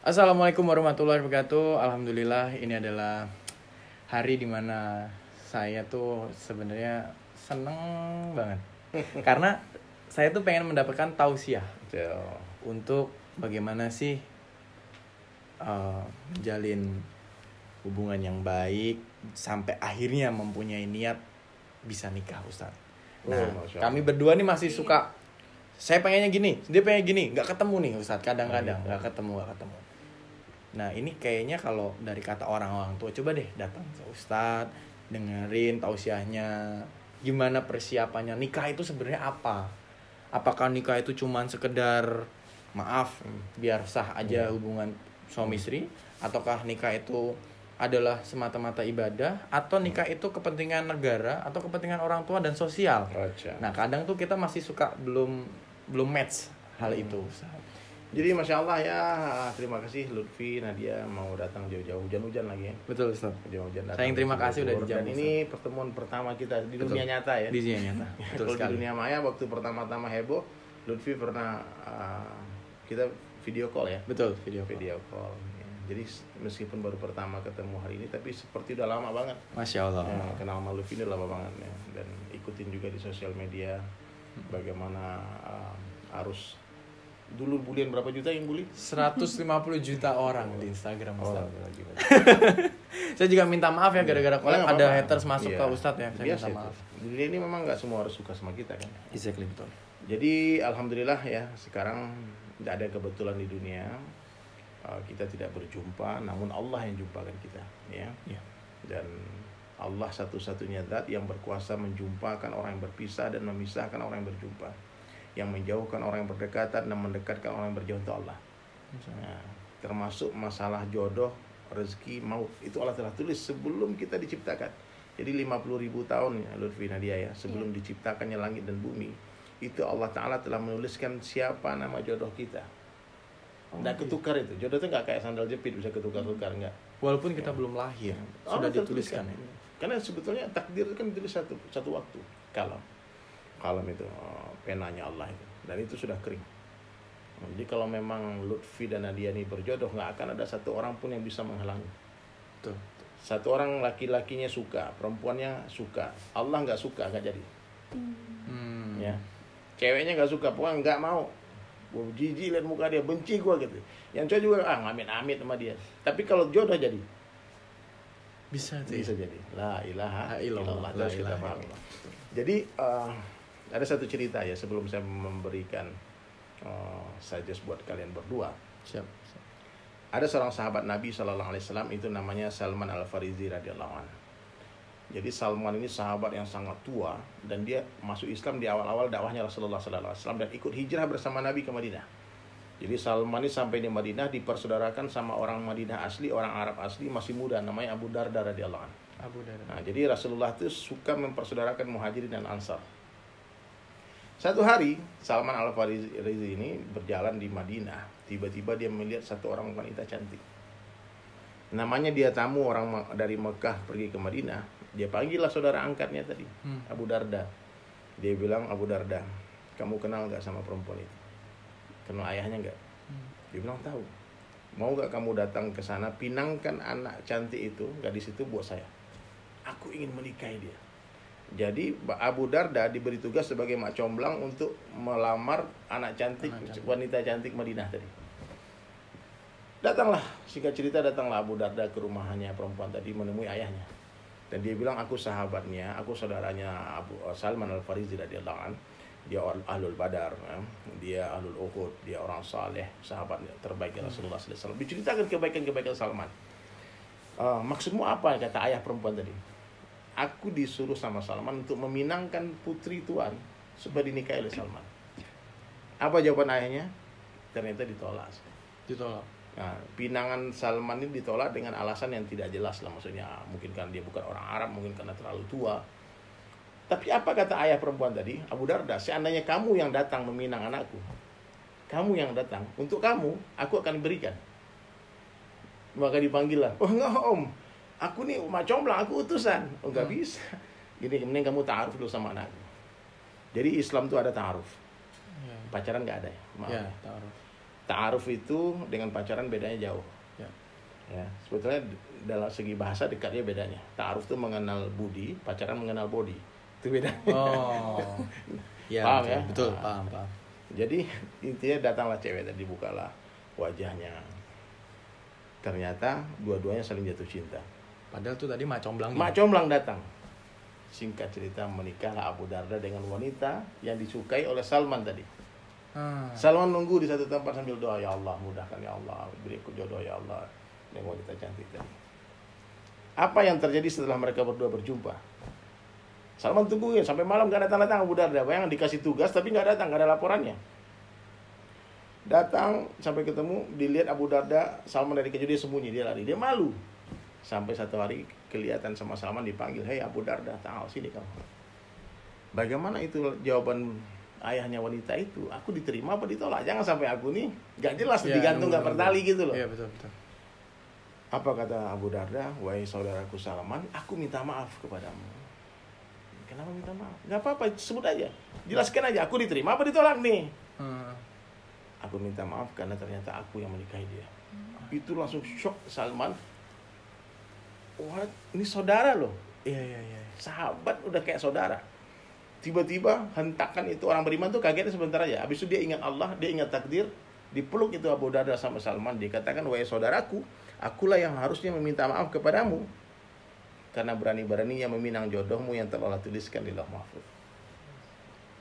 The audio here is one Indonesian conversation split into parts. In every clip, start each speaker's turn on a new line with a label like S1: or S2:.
S1: Assalamualaikum warahmatullahi wabarakatuh. Alhamdulillah ini adalah hari dimana saya tuh sebenarnya seneng banget karena saya tuh pengen mendapatkan tausiah untuk bagaimana sih menjalin hubungan yang baik sampai akhirnya mempunyai niat bisa nikah, Ustaz. Nah, kami berdua nih masih suka. Saya pengennya gini, dia pengen gini, nggak ketemu nih, Ustaz. Kadang-kadang nggak ketemu. Nah, ini kayaknya kalau dari kata orang tua, coba deh datang ke Ustadz, dengerin tausiahnya, gimana persiapannya nikah itu sebenarnya apa? Apakah nikah itu cuman sekedar maaf biar sah aja hubungan suami istri, ataukah nikah itu adalah semata-mata ibadah, atau nikah itu kepentingan negara atau kepentingan orang tua dan sosial? Nah, kadang tuh kita masih suka belum match hal itu, Ustadz.
S2: Jadi Masya Allah ya, terima kasih Lutfi, Nadia mau datang jauh-jauh, hujan-hujan lagi ya.
S1: Betul, Ustaz.
S2: Hujan-hujan datang.
S1: Saya yang terima kasih udah dijemput.
S2: Dan ini pertemuan pertama kita di dunia nyata ya.
S1: Di dunia nyata. Betul
S2: Kalau
S1: sekali.
S2: di dunia maya waktu pertama-tama heboh, Lutfi pernah kita video call ya.
S1: Betul, video
S2: call. Ya. Jadi meskipun baru pertama ketemu hari ini, tapi seperti udah lama banget.
S1: Masya Allah.
S2: Ya, kenal sama Lutfi ini lama banget ya. Dan ikutin juga di sosial media bagaimana arus. Dulu bulian berapa juta yang bully?
S1: 150 juta orang di Instagram, Ustaz. Saya juga minta maaf ya gara-gara kalau ada haters masuk ke Ustadz ya. Saya minta maaf.
S2: Dunia ini memang nggak semua harus suka sama kita kan.
S1: Exactly, betul.
S2: Jadi alhamdulillah ya sekarang tidak ada kebetulan di dunia. Kita tidak berjumpa, namun Allah yang jumpakan kita ya. Dan Allah satu-satunya zat yang berkuasa menjumpakan orang yang berpisah dan memisahkan orang yang berjumpa, yang menjauhkan orang yang berdekatan dan mendekatkan orang yang berjauh untuk Allah. Nah, termasuk masalah jodoh, rezeki, maut, itu Allah telah tulis sebelum kita diciptakan. Jadi 50.000 tahun ya Lutfi Nadia ya, sebelum diciptakannya langit dan bumi, itu Allah Ta'ala telah menuliskan siapa nama jodoh kita. Nggak ketukar itu, jodoh itu nggak kayak sandal jepit bisa ketukar-tukar, nggak.
S1: Walaupun kita belum lahir, sudah dituliskan ya.
S2: Karena sebetulnya takdir kan ditulis satu waktu, kalam itu penanya Allah itu, dan itu sudah kering. Jadi kalau memang Lutfi dan Nadia ini berjodoh, nggak akan ada satu orang pun yang bisa menghalangi.
S1: Tuh.
S2: Satu orang laki-lakinya suka, perempuannya suka, Allah nggak suka, nggak jadi. Ya, ceweknya nggak suka, pokoknya nggak mau. Gue jijik lihat muka dia, benci gue gitu. Yang cowok juga ngamit-amit sama dia. Tapi kalau jodoh jadi, bisa jadi. La ilaha illallah. Terus kita pahami. Jadi ada satu cerita ya sebelum saya memberikan suggest buat kalian berdua.
S1: Siap.
S2: Ada seorang sahabat Nabi SAW itu namanya Salman Al-Farisi radhiyallahu anhu. Jadi Salman ini sahabat yang sangat tua dan dia masuk Islam di awal-awal dakwahnya Rasulullah SAW dan ikut hijrah bersama Nabi ke Madinah. Jadi Salman ini sampai di Madinah dipersaudarakan sama orang Madinah asli, orang Arab asli masih muda namanya Abu Darda radhiyallahu anhu. Nah, jadi Rasulullah itu suka mempersaudarakan Muhajirin dan Ansar. Satu hari Salman Al-Farisi ini berjalan di Madinah, tiba-tiba dia melihat satu orang wanita cantik. Namanya dia tamu orang dari Mekah pergi ke Madinah. Dia panggillah saudara angkatnya tadi, Abu Darda. Dia bilang, Abu Darda, kamu kenal gak sama perempuan itu? Kenal ayahnya gak? Dia bilang tahu. Mau gak kamu datang ke sana, pinangkan anak cantik itu, gadis itu buat saya. Aku ingin menikahi dia. Jadi Abu Darda diberi tugas sebagai mak comblang untuk melamar anak cantik, wanita cantik Madinah tadi. Datanglah, singkat cerita datanglah Abu Darda ke rumahnya perempuan tadi menemui ayahnya. Dan dia bilang, aku sahabatnya, aku saudaranya Abu Salman Al-Farisi radhiyallahu anhu. Dia ahlul Badar, dia ahlul Uhud, dia orang saleh, sahabat terbaik Rasulullah SAW. Diceritakan kebaikan-kebaikan Salman. Maksudmu apa, kata ayah perempuan tadi? Aku disuruh sama Salman untuk meminangkan putri tuan supaya dinikahi oleh Salman. Apa jawaban ayahnya? Ternyata ditolak. Nah, pinangan Salman ini ditolak dengan alasan yang tidak jelas lah, maksudnya mungkin karena dia bukan orang Arab, mungkin karena terlalu tua. Tapi apa kata ayah perempuan tadi, Abu Darda, seandainya kamu yang datang meminang anakku, kamu yang datang, untuk kamu aku akan berikan. Maka dipanggil lah, oh enggak om, aku nih mak comblang, aku utusan. Oh enggak bisa. Gini, kemudian kamu ta'aruf dulu sama anakku. Jadi Islam tuh ada ta'aruf. Pacaran enggak ada ya? Maaf.
S1: Ya, ta'aruf.
S2: Ta'aruf itu dengan pacaran bedanya jauh.
S1: Ya.
S2: Ya, sebetulnya dalam segi bahasa dekatnya bedanya. Ta'aruf itu mengenal budi, pacaran mengenal body. Itu beda.
S1: Oh. Ya,
S2: Paham
S1: betul,
S2: ya?
S1: betul,
S2: Nah.
S1: paham.
S2: Jadi intinya datanglah cewek tadi, bukalah wajahnya. Ternyata dua-duanya saling jatuh cinta.
S1: Padahal tuh tadi mak comblang.
S2: Mak comblang datang. Singkat cerita, menikahlah Abu Darda dengan wanita yang disukai oleh Salman tadi. Salman nunggu di satu tempat sambil doa, ya Allah mudahkan, ya Allah beriku jodoh, ya Allah, dengan wanita cantik tadi. Apa yang terjadi setelah mereka berdua berjumpa? Salman tungguin sampai malam gak datang Abu Darda. Bayangkan dikasih tugas tapi gak datang, gak ada laporannya. Datang sampai ketemu, dilihat Abu Darda, Salman dari kejauh dia sembunyi, dia lari, dia malu. Sampai satu hari kelihatan sama Salman, dipanggil, hei Abu Darda, tahu sini kamu. Bagaimana itu jawaban ayahnya wanita itu? Aku diterima apa ditolak? Jangan sampai aku nih gak jelas, ya, digantung gak bertali gitu loh.
S1: Iya betul betul.
S2: Apa kata Abu Darda? Wahai saudaraku Salman, aku minta maaf kepadamu. Kenapa minta maaf? Gak apa-apa, sebut aja, jelaskan aja. Aku diterima apa ditolak nih? Aku minta maaf karena ternyata aku yang menikahi dia. Itu langsung shock Salman. Wah, ini saudara loh.
S1: Iya.
S2: Sahabat udah kayak saudara. Tiba-tiba hentakan itu orang beriman tuh kagetnya sebentar aja. Habis itu dia ingat Allah, dia ingat takdir. Dipeluk itu Abu Darda sama Salman. Dikatakan, wahai saudaraku, akulah yang harusnya meminta maaf kepadamu. Karena berani-beraninya meminang jodohmu yang telah Allah tuliskan di Lauh Mahfuz.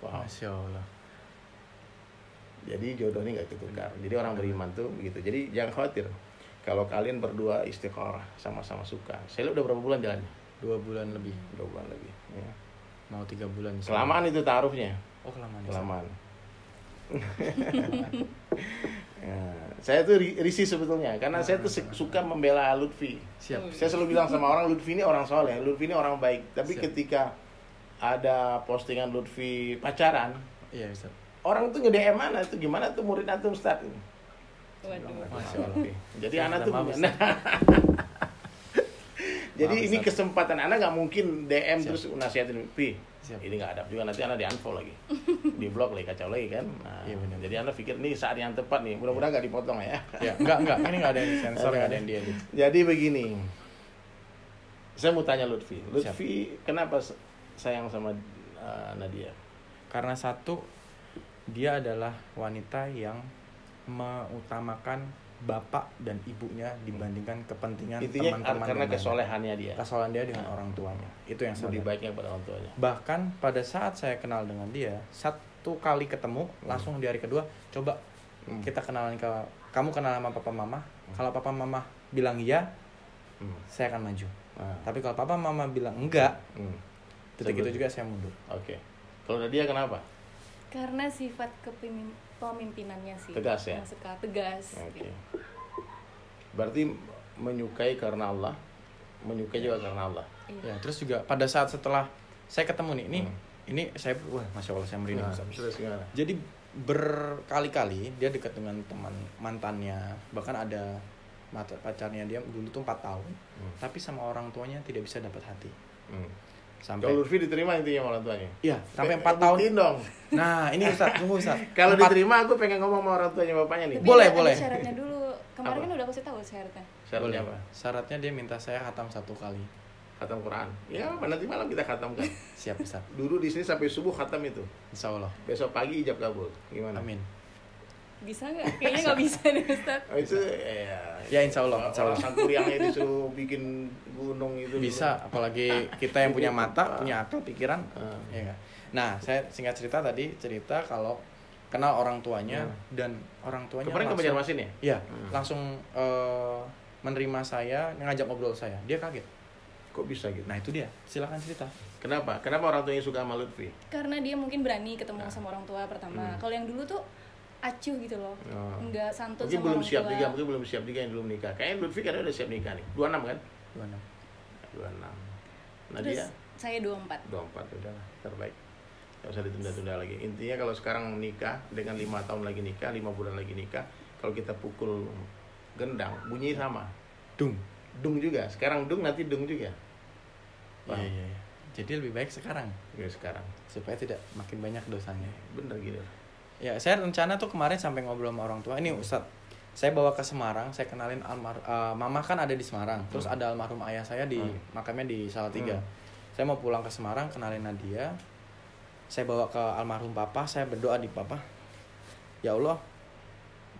S2: Wow.
S1: Masya Allah.
S2: Jadi jodoh ini gak ketukar. Jadi orang beriman tuh begitu. Jadi jangan khawatir. Kalau kalian berdua istiqorah, sama-sama suka. Saya udah berapa bulan jalannya?
S1: 2 bulan lebih.
S2: 2 bulan lebih. Ya.
S1: Mau 3 bulan.
S2: Kelamaan itu taarufnya.
S1: Oh kelamaan.
S2: Kelamaan. Ya, saya tuh risih sebetulnya. Karena saya tuh suka membela Lutfi.
S1: Siap.
S2: Saya selalu bilang sama orang, Lutfi ini orang soleh, Lutfi ini orang baik. Tapi
S1: Siap.
S2: ketika ada postingan Lutfi pacaran,
S1: Iya Ustaz.
S2: orang tuh nge-DM mana tuh, gimana tuh murid antum Ustaz ini.
S3: Waduh.
S1: Masya Allah.
S2: Jadi
S1: Saya
S2: anak tuh
S1: maaf,
S2: nah, jadi
S1: Maaf,
S2: ini
S1: Ustaz.
S2: kesempatan anak nggak mungkin DM
S1: Siap.
S2: terus nasihatin, Pi,
S1: Siap.
S2: ini nggak ada juga, nanti anak di unfollow lagi, di blog lagi, kacau lagi kan. Nah,
S1: Iya, benar.
S2: jadi anak pikir ini saat yang tepat nih, mudah-mudahan nggak dipotong ya.
S1: Ya, enggak. Ini enggak ada yang sensor, enggak ada yang dia.
S2: Jadi begini, saya mau tanya Lutfi, kenapa sayang sama Nadia?
S1: Karena satu, dia adalah wanita yang mengutamakan bapak dan ibunya dibandingkan kepentingan
S2: Intinya
S1: teman-teman.
S2: karena
S1: yang lain.
S2: kesolehannya dia,
S1: Kesalahan dia dengan orang tuanya. Itu yang
S2: budi
S1: salah.
S2: baiknya pada orang tuanya.
S1: Bahkan pada saat saya kenal dengan dia, 1 kali ketemu, langsung di hari kedua, coba kita kenalan kamu kenal sama papa mama. Kalau papa mama bilang iya, saya akan maju. Tapi kalau papa mama bilang enggak, detik itu juga saya mundur.
S2: Oke. Kalau Nadia kenapa?
S3: Karena sifat pemimpinannya sih.
S2: Tegas ya?
S3: Yang suka tegas.
S2: Oke. Berarti menyukai karena Allah, menyukai juga karena Allah.
S3: Iya.
S1: Ya, terus juga pada saat setelah saya ketemu nih, ini saya wah Masya Allah saya merinding.
S2: Terus gimana?
S1: Jadi berkali-kali dia dekat dengan teman mantannya, bahkan ada pacarnya dia dulu tuh 4 tahun, tapi sama orang tuanya tidak bisa dapat hati. Sampai
S2: Kalau Lutfi diterima intinya sama orang tuanya.
S1: iya, sampai 4 tahun.
S2: Buktiin dong.
S1: Nah, ini Ustaz, tunggu Ustaz.
S2: Kalau diterima aku pengen ngomong sama orang tuanya bapaknya nih.
S3: Tapi
S1: Boleh,
S3: ada
S1: boleh.
S3: syaratnya dulu. Kemarin
S2: Apa?
S3: kan udah kasih tahu syaratnya.
S2: Syaratnya apa?
S1: Syaratnya dia minta saya khatam 1 kali.
S2: Khatam Quran. Ya, apa nanti malam kita khatamkan.
S1: Siap Ustaz.
S2: Dulu di sini sampai subuh khatam itu.
S1: Insya Allah.
S2: Besok pagi ijab kabul. Gimana?
S1: Amin.
S3: Bisa nggak? Kayaknya nggak bisa deh Ustaz.
S2: Oh, itu
S1: Ya insya Allah. Insya Allah.
S2: Orang Sangkuriangnya disuruh bikin gunung itu.
S1: Bisa, apalagi kita yang punya mata, punya akal, pikiran.
S2: Ah.
S1: Ya nggak? Nah, saya singkat cerita tadi cerita kalau kenal orang tuanya dan orang tuanya
S2: Kemarin ke
S1: langsung,
S2: Banjarmasin ya?
S1: ya langsung menerima saya, ngajak ngobrol saya. Dia kaget.
S2: Kok bisa gitu?
S1: Nah itu dia. Silakan cerita.
S2: Kenapa? Kenapa orang tuanya suka sama Lutfi?
S3: Karena dia mungkin berani ketemu sama orang tua pertama. Kalau yang dulu tuh acuh gitu loh. Nggak santun
S2: Mungkin
S3: sama
S2: belum
S3: orang
S2: siap
S3: tua.
S2: juga, mungkin belum siap juga yang belum nikah. Kayaknya Lutfi kan udah siap nikah nih. 26 kan?
S1: 26.
S2: 26.
S3: Terus
S2: Nadia?
S3: saya 24.
S2: 24 udahlah, terbaik. Gak usah ditunda-tunda lagi. Intinya kalau sekarang nikah dengan 5 tahun lagi nikah, 5 bulan lagi nikah, kalau kita pukul gendang, bunyi sama.
S1: Dung.
S2: Dung juga. Sekarang dung, nanti dung juga. Paham?
S1: Iya. Jadi lebih baik sekarang
S2: Ya sekarang.
S1: supaya tidak makin banyak dosanya.
S2: Bener gitu.
S1: Ya, saya rencana tuh kemarin sampai ngobrol sama orang tua. Ini Ustadz, saya bawa ke Semarang, saya kenalin mama kan ada di Semarang. Terus ada almarhum ayah saya di makamnya di Salatiga. Saya mau pulang ke Semarang, kenalin Nadia. Saya bawa ke almarhum papa, saya berdoa di papa. Ya Allah,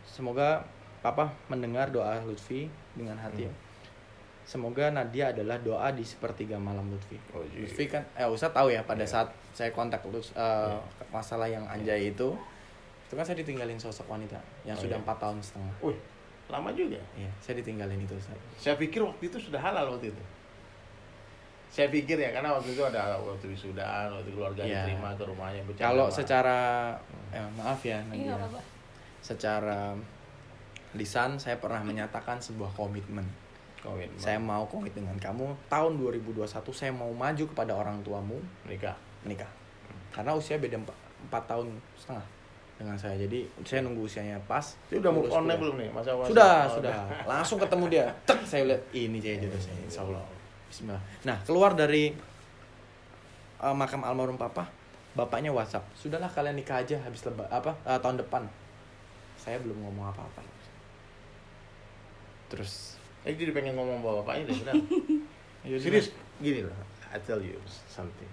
S1: semoga papa mendengar doa Lutfi dengan hati. Semoga Nadia adalah doa di sepertiga malam Lutfi. Lutfi kan, Ustadz tahu ya pada saat saya kontak masalah yang anjay itu kan saya ditinggalin sosok wanita yang sudah 4 tahun setengah.
S2: Lama juga.
S1: Iya, saya ditinggalin itu.
S2: Saya pikir waktu itu sudah halal waktu itu. Saya pikir ya, karena waktu itu ada waktu wisudaan, waktu keluarga diterima ke rumahnya.
S1: Kalau secara maaf ya,
S3: Nadia. Iya,
S1: secara lisan saya pernah menyatakan sebuah komitmen. Saya mau komit dengan kamu tahun 2021, saya mau maju kepada orang tuamu menikah. Karena usia beda 4 tahun setengah dengan saya, jadi saya nunggu usianya pas.
S2: Itu udah move on belum nih masa?
S1: Sudah langsung ketemu dia, saya lihat ini cewek jodoh saya, insya Allah. Bismillah. Nah, keluar dari makam almarhum papa, bapaknya WhatsApp, sudahlah kalian nikah aja habis tahun depan. Saya belum ngomong apa-apa. Terus
S2: jadi pengen ngomong bawa bapaknya deh, benar. Serius gini loh, I tell you something.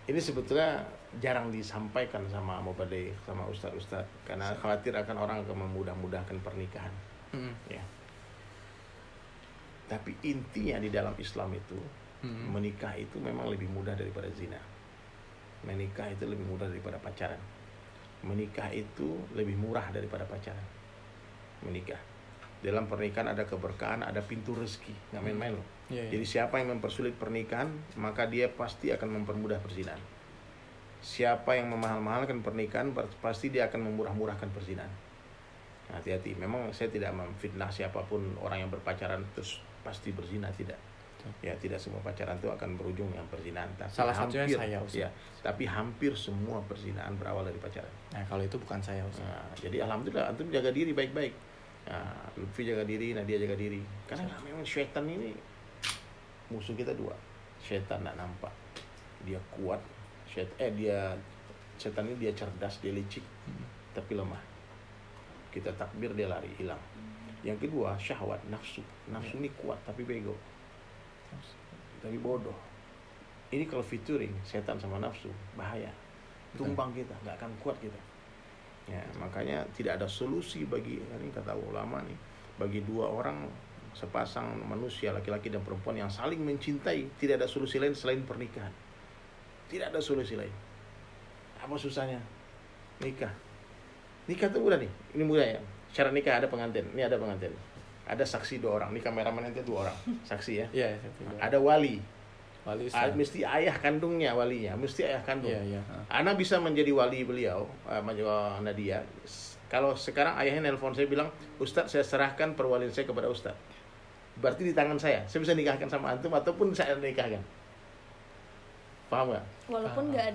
S2: Ini sebetulnya jarang disampaikan sama Mubalik, sama ustaz-ustaz, karena khawatir akan orang akan memudah-mudahkan pernikahan. Ya. Tapi intinya di dalam Islam itu, menikah itu memang lebih mudah daripada zina. Menikah itu lebih mudah daripada pacaran. Menikah itu lebih murah daripada pacaran. Menikah. Dalam pernikahan ada keberkahan, ada pintu rezeki, nggak main-main loh. Jadi siapa yang mempersulit pernikahan, maka dia pasti akan mempermudah perzinahan. Siapa yang memahal-mahalkan pernikahan, pasti dia akan memurah-murahkan perzinahan. Nah, hati-hati. Memang saya tidak memfitnah siapapun orang yang berpacaran terus pasti berzina, tidak. Ya, tidak semua pacaran itu akan berujung yang perzinahan.
S1: Salah satunya saya,
S2: Ustaz. Ya, tapi hampir semua perzinahan berawal dari pacaran.
S1: Nah, kalau itu bukan saya, Ustaz.
S2: Nah, jadi alhamdulillah antum jaga diri baik-baik. Nah, Lutfi jaga diri, Nadia jaga diri. Karena memang syaitan ini musuh kita dua. Syaitan tak nampak, dia kuat. Syaitan ini dia cerdas, dia licik, tapi lemah. Kita takbir dia lari, hilang. Yang kedua, syahwat, nafsu. Nafsu ini kuat tapi bego, tapi bodoh. Ini kalau featuring setan sama nafsu, bahaya. Tumbang kita, nggak akan kuat kita. Ya, makanya tidak ada solusi bagi, ini kata ulama nih, bagi dua orang sepasang manusia, laki-laki dan perempuan yang saling mencintai, tidak ada solusi lain selain pernikahan. Tidak ada solusi lain. Apa susahnya? Nikah. Nikah itu mudah nih. Ini mudah ya. Syarat nikah ada pengantin. Ini ada pengantin. Ada saksi 2 orang. Ini kameramen nanti 2 orang. Saksi ya.
S1: Iya.
S2: Ada wali.
S1: Mesti
S2: ayah kandungnya walinya. Mesti ayah kandung.
S1: Iya.
S2: Ana bisa menjadi wali beliau, Nadia. Kalau sekarang ayahnya nelpon saya bilang, Ustadz saya serahkan perwalian saya kepada Ustadz. Berarti di tangan saya bisa nikahkan sama antum ataupun saya nikahkan. Paham nggak?
S3: Walaupun nggak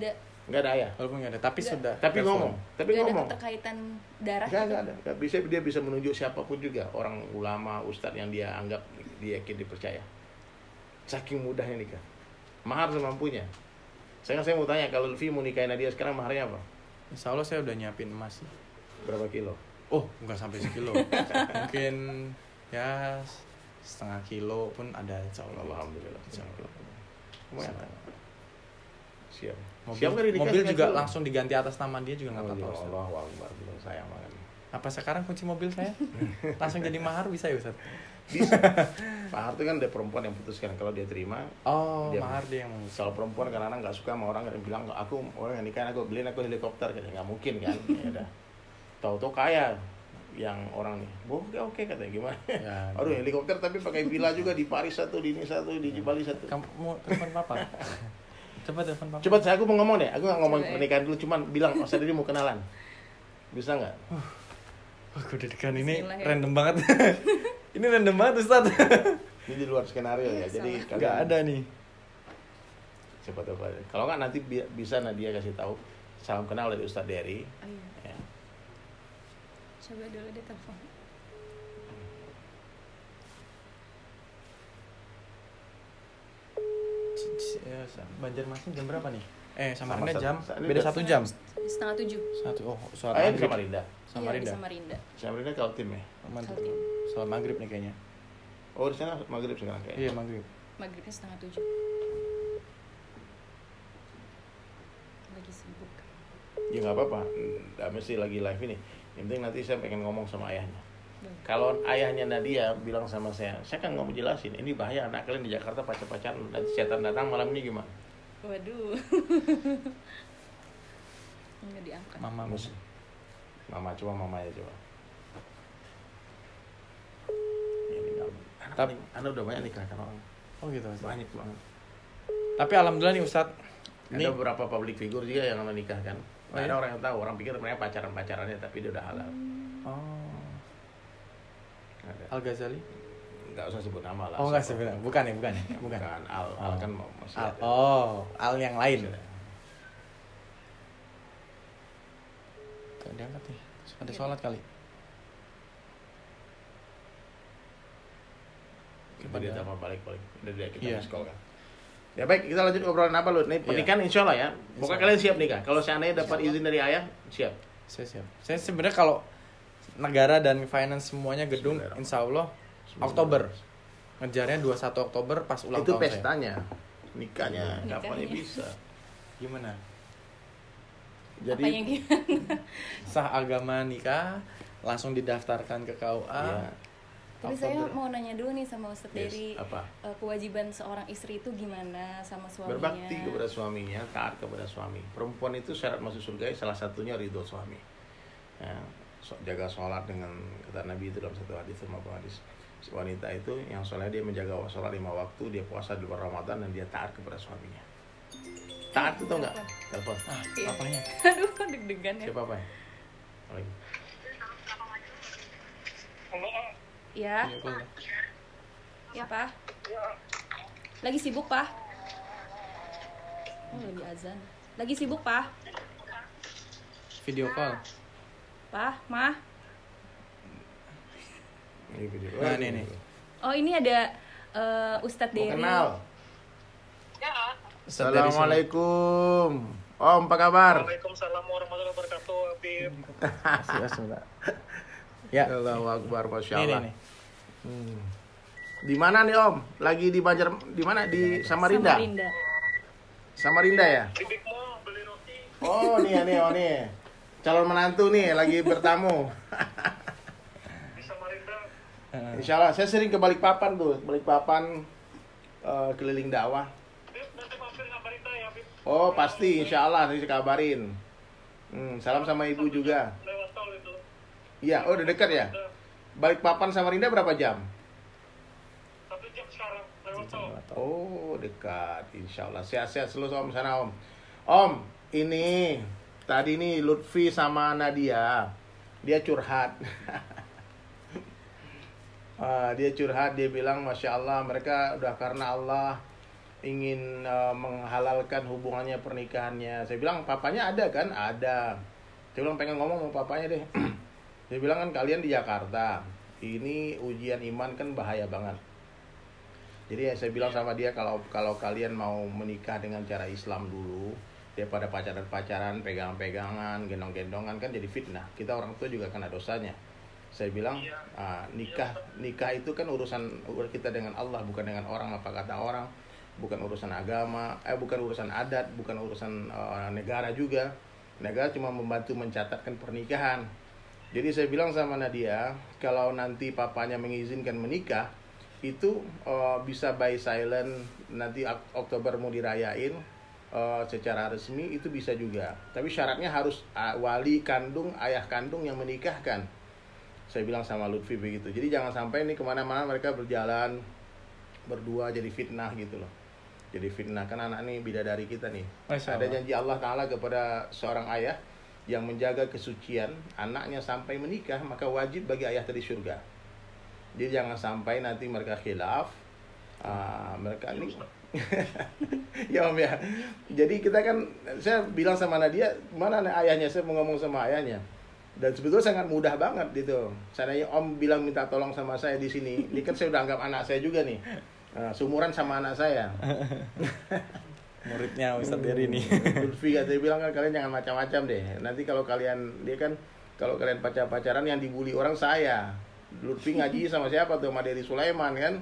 S3: ada
S2: ayah.
S1: Walaupun nggak ada, tapi gak, sudah.
S2: Tapi ngomong. Tapi
S3: gak
S2: ngomong.
S3: ada keterkaitan darah.
S2: Nggak ada. Dia bisa menunjuk siapapun juga, orang ulama, ustadz yang dia anggap dia yakin dipercaya. Saking mudahnya nikah. Mahar semampunya. Saya mau tanya, kalau Lutfi mau nikahin Nadia sekarang maharnya apa?
S1: Insya Allah saya udah nyiapin emas.
S2: Berapa kilo?
S1: Oh, nggak sampai sekilo. Mungkin ya 0,5 kilo pun ada, insya Allah.
S2: Alhamdulillah. Siap.
S1: Mobil juga langsung diganti atas nama dia juga nggak apa-apa.
S2: Allah Akbar, sayang banget.
S1: Apa sekarang kunci mobil saya langsung jadi mahar bisa ya Ustaz?
S2: Bisa. Pak Harto kan dia perempuan yang putuskan kalau dia terima.
S1: Mahar dia yang
S2: soal perempuan kadang-kadang nggak suka sama orang yang bilang aku orang yang nikahin aku beliin aku helikopter, katanya nggak mungkin kan. Ya udah. Tahu-tahu kaya yang orang nih, oke katanya gimana? Ya, aduh helikopter tapi pakai villa juga di Paris satu, di ini satu, di Bali satu.
S1: Kamu telepon papa? Coba telepon papa.
S2: Coba aku mau ngomong deh, aku nggak ngomong pernikahan dulu, cuman bilang Ustaz Diri mau kenalan, bisa nggak?
S1: Aku deg-degan ini random banget. Ini random banget Ustaz.
S2: Ini di luar skenario ya, jadi
S1: nggak ada nih.
S2: Siapa tahu aja. Kalau nggak nanti bisa Nadia kasih tahu. Salam kenal dari Ustaz Dery.
S3: Ya. Coba dulu deh telepon.
S1: Banjarmasin jam berapa nih? Samarinda jam beda 1 jam.
S3: 6:30.
S1: Oh, soal
S2: Ayah di
S1: maghrib.
S2: Samarinda.
S3: Samarinda.
S2: Samarinda kalau tim ya.
S3: Kaltim.
S1: Soal maghrib nih kayaknya.
S2: Oh, di sana maghrib sekarang kayaknya.
S1: Iya, maghrib.
S3: Maghribnya 6:30. Lagi sibuk.
S2: Ya nggak apa-apa, nggak mesti lagi live ini. Yang penting nanti saya pengen ngomong sama ayahnya. Kalau ayahnya Nadia bilang sama saya kan nggak mau jelasin, ini bahaya anak kalian di Jakarta pacar-pacaran, nanti setan datang malam ini gimana?
S3: Waduh. Nggak diangkat.
S2: Mama coba mamanya coba. Ini
S1: Tapi
S2: anak udah banyak nikah kan orang.
S1: oh gitu.
S2: Banyak banget.
S1: Tapi alhamdulillah nih Ustadz.
S2: Ada beberapa public figure juga yang menikah kan.
S1: Oh,
S2: Ada
S1: iya?
S2: orang yang tahu, orang pikir mereka pacarannya tapi dia udah halal.
S1: Oh.
S2: Ada.
S1: Al Ghazali?
S2: Nggak usah sebut nama lah.
S1: Oh, enggak
S2: siapa.
S1: sebenarnya. Bukan.
S2: Bukan. Al kan masih
S1: Al,
S2: ada.
S1: Al yang lain. Tuh, diangkat nih. Ada sholat kali.
S2: Coba dia tambah balik. Udah dia kita
S1: Iya.
S2: call kan. Ya baik, kita lanjut obrolan apa lu? Nih pernikahan insya Allah ya. Pokoknya kalian siap nikah. Kalau seandainya dapat izin dari ayah, siap.
S1: Saya siap. Saya sebenarnya kalau negara dan finance semuanya gedung, insya Allah Oktober. Ngejarnya 21 Oktober pas ulang
S2: Itu
S1: tahun
S2: pestanya. Nikahnya kapannya bisa.
S1: Gimana?
S2: Jadi
S3: Apa yang gimana?
S1: Sah agama nikah langsung didaftarkan ke KUA.
S2: ya,
S3: Tapi saya mau nanya dulu nih sama Ustadz Dery,
S2: apa?
S3: kewajiban seorang istri itu gimana sama suaminya?
S2: Berbakti kepada suaminya, taat kepada suami. Perempuan itu syarat masuk surga salah satunya ridho suami. Ya, jaga sholat dengan kata Nabi itu dalam satu hadis maupun hadis. Wanita itu yang sholat dia menjaga sholat 5 waktu, dia puasa di bulan Ramadan dan dia taat kepada suaminya. Taat itu tau nggak? Telepon.
S3: Iya.
S1: Apanya?
S3: Aduh, deg-degan ya.
S2: Siapa apa ya?
S3: Ya,
S1: Iya, boleh.
S3: ya Pak. Lagi sibuk Pak? Oh, lagi azan. Lagi sibuk Pak?
S1: Video call.
S3: Pak, Mah?
S2: Ini video.
S1: Nah, nih.
S3: Oh, ini ada Ustadz
S2: Mau
S3: Dery.
S2: kenal?
S1: Ustadz dari sini.
S2: Assalamualaikum. Om, apa kabar?
S4: Waalaikumsalam warahmatullahi wabarakatuh, Habib.
S1: Ya.
S2: Allahu Akbar, Masya
S1: Nih.
S2: Allah. Di mana nih Om? Lagi di di mana? Di Samarinda. Samarinda ya?
S4: Di Big Mall beli roti.
S2: Oh nih. Calon menantu nih lagi bertamu.
S4: Di Samarinda.
S2: Insya Allah saya sering ke Balikpapan tuh, keliling dakwah.
S4: Habib, nanti mampir Samarinda ya, Habib.
S2: Oh pasti, insya Allah nanti kabarin. Salam sama ibu juga.
S4: Lewat tol itu.
S2: Iya, oh udah dekat ya. Balikpapan Samarinda berapa jam?
S4: 1 jam sekarang lewat tol.
S2: Oh dekat, insya Allah. Sehat-sehat selalu Om sana Om. Om, ini tadi nih Lutfi sama Nadia, dia curhat. Dia curhat, dia bilang Masya Allah mereka udah karena Allah ingin menghalalkan hubungannya pernikahannya. Saya bilang papanya ada kan? Ada. Saya bilang pengen ngomong sama papanya deh. Dia bilang kan kalian di Jakarta, ini ujian iman kan bahaya banget. Jadi saya bilang sama dia kalau kalian mau menikah dengan cara Islam dulu, daripada pacaran-pacaran, pegangan-pegangan, gendong-gendongan kan jadi fitnah. Kita orang tua juga kena dosanya. Saya bilang nikah itu kan urusan kita dengan Allah, bukan dengan orang apa kata orang, bukan urusan agama, bukan urusan adat, bukan urusan negara juga. Negara cuma membantu mencatatkan pernikahan. Jadi saya bilang sama Nadia, kalau nanti papanya mengizinkan menikah, itu bisa by silent, nanti Oktober mau dirayain secara resmi, itu bisa juga. Tapi syaratnya harus wali kandung, ayah kandung yang menikahkan. Saya bilang sama Lutfi begitu. Jadi jangan sampai nih kemana-mana mereka berjalan berdua jadi fitnah gitu loh. Jadi fitnah, kan anak nih bidadari kita nih. Ada janji Allah Ta'ala kepada seorang ayah yang menjaga kesucian anaknya sampai menikah, maka wajib bagi ayah tadi surga. Jadi jangan sampai nanti mereka khilaf, mereka ini ya Om ya. Jadi kita kan, saya bilang sama Nadia, mana ayahnya, saya mau ngomong sama ayahnya. Dan sebetulnya sangat mudah banget gitu. Seandainya Om bilang minta tolong sama saya di sini, ini kan saya udah anggap anak saya juga nih. Seumuran sama anak saya.
S1: muridnya Ustadz Dery nih.
S2: Lutfi katanya bilang kan kalian jangan macam-macam deh. Nanti kalau kalian kalau kalian pacaran yang dibully orang saya. Lutfi ngaji sama siapa tuh? Sama Dery Sulaiman kan.